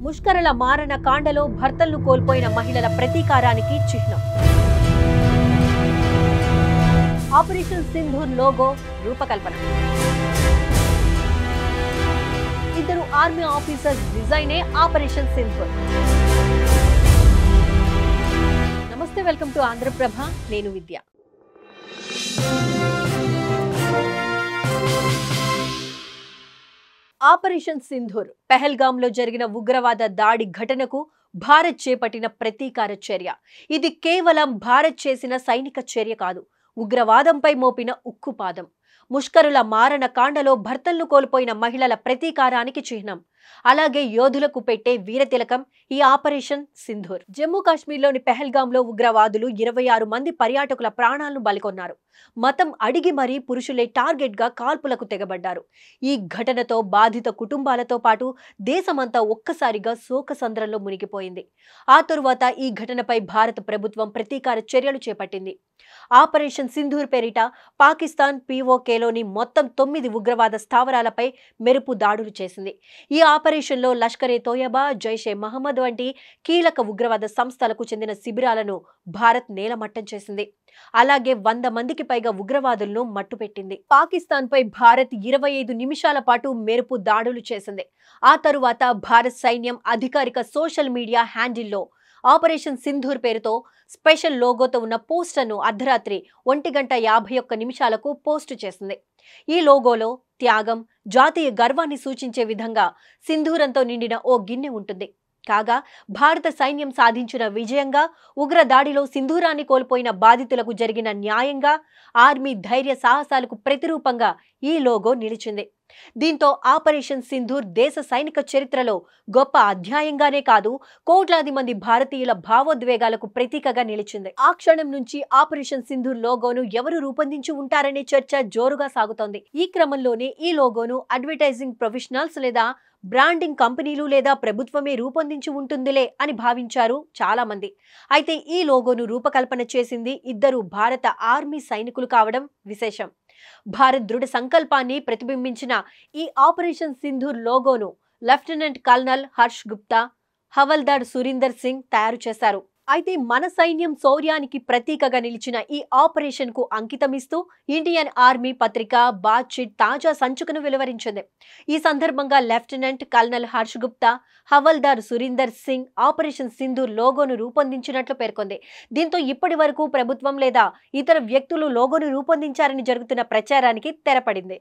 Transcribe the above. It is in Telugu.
ముష్కరల మారణ కాండలో భర్తలను కోల్పోయిన మహిళల ప్రతీకారానికి చిహ్నం. ఆపరేషన్ సింధూర్ లోగో రూపకల్పన. ఇద్దరు ఆర్మీ ఆఫీసర్స్ డిజైనే ఆపరేషన్ సింధూర్. నమస్తే, వెల్కమ్ టు ఆంధ్రప్రభ. నేను విద్య. ఆపరేషన్ సింధూర్ పెహల్గాంలో జరిగిన ఉగ్రవాద దాడి ఘటనకు భారత్ చేపట్టిన ప్రతీకార చర్య. ఇది కేవలం భారత్ చేసిన సైనిక చర్య కాదు, ఉగ్రవాదంపై మోపిన ఉక్కుపాదం. ముష్కరుల మారణ కాండలో భర్తలను కోల్పోయిన మహిళల ప్రతీకారానికి చిహ్నం. అలాగే యోధులకు పెట్టే వీరతిలకం ఈ ఆపరేషన్ సింధూర్. జమ్మూ కాశ్మీర్లోని పెహల్గాంలో ఉగ్రవాదులు 26 మంది పర్యాటకుల ప్రాణాలను బలికొన్నారు. మతం అడిగి మరీ పురుషులే టార్గెట్ గా కాల్పులకు తెగబడ్డారు. ఈ ఘటనతో బాధిత కుటుంబాలతో పాటు దేశమంతా ఒక్కసారిగా శోకసంద్రంలో మునిగిపోయింది. ఆ తరువాత ఈ ఘటనపై భారత ప్రభుత్వం ప్రతీకార చర్యలు చేపట్టింది. ఆపరేషన్ సింధూర్ పేరిట పాకిస్తాన్ POKలోని మొత్తం 9 ఉగ్రవాద స్థావరాలపై మెరుపు దాడులు చేసింది. ఈ ఆపరేషన్లో లష్కరే తోయబా, జైషే మహమ్మద్ వంటి కీలక ఉగ్రవాద సంస్థలకు చెందిన శిబిరాలను భారత్ నేలమట్టం చేసింది. అలాగే 100 మందికి పైగా ఉగ్రవాదులను మట్టుపెట్టింది. పాకిస్తాన్ పై భారత్ 25 నిమిషాల పాటు మెరుపు దాడులు చేసింది. ఆ తరువాత భారత్ సైన్యం అధికారిక సోషల్ మీడియా హ్యాండిల్లో ఆపరేషన్ సింధూర్ పేరుతో స్పెషల్ లోగోతో ఉన్న పోస్టర్ను అర్ధరాత్రి 1:51 పోస్టు చేసింది. ఈ లోగోలో త్యాగం, జాతీయ గర్వాన్ని సూచించే విధంగా సింధూరంతో నిండిన ఓ గిన్నె ఉంటుంది. కాగా భారత సైన్యం సాధించిన విజయంగా, ఉగ్ర దాడిలో సింధూరాన్ని కోల్పోయిన బాధితులకు జరిగిన న్యాయంగా, ఆర్మీ ధైర్య సాహసాలకు ప్రతిరూపంగా ఈ లోగో నిలిచింది. దీంతో ఆపరేషన్ సింధూర్ దేశ సైనిక చరిత్రలో గొప్ప అధ్యాయంగానే కాదు, కోట్లాది మంది భారతీయుల భావోద్వేగాలకు ప్రతీకగా నిలిచింది. ఆ క్షణం నుంచి ఆపరేషన్ సింధూర్ లోగోను ఎవరు రూపొందించి ఉంటారనే చర్చ జోరుగా సాగుతోంది. ఈ క్రమంలోనే ఈ లోగోను అడ్వర్టైజింగ్ ప్రొఫెషనల్స్ లేదా బ్రాండింగ్ కంపెనీలు లేదా ప్రభుత్వమే రూపొందించి ఉంటుందిలే అని భావించారు చాలా మంది. అయితే ఈ లోగోను రూపకల్పన చేసింది ఇద్దరు భారత ఆర్మీ సైనికులు కావడం విశేషం. భారత్ దృఢ సంకల్పాన్ని ప్రతిబింబించిన ఈ ఆపరేషన్ సింధూర్ లోగోను లెఫ్టినెంట్ కల్నల్ హర్ష్ గుప్తా, హవల్దార్ సురీందర్ సింగ్ తయారు చేశారు. అయితే మన సైన్యం శౌర్యానికి ప్రతీకగా నిలిచిన ఈ ఆపరేషన్ కు అంకితమిస్తూ ఇండియన్ ఆర్మీ పత్రిక బాత్షీట్ తాజా సంచికను వెలువరించింది. ఈ సందర్భంగా Lieutenant Colonel Harsh Gupta, havaldar Surinder Singh Operation Sindoor లోగోను రూపొందించినట్లు పేర్కొంది. దీంతో ఇప్పటి వరకు ప్రభుత్వం లేదా ఇతర వ్యక్తులు లోగోను రూపొందించారని జరుగుతున్న ప్రచారానికి తెరపడింది.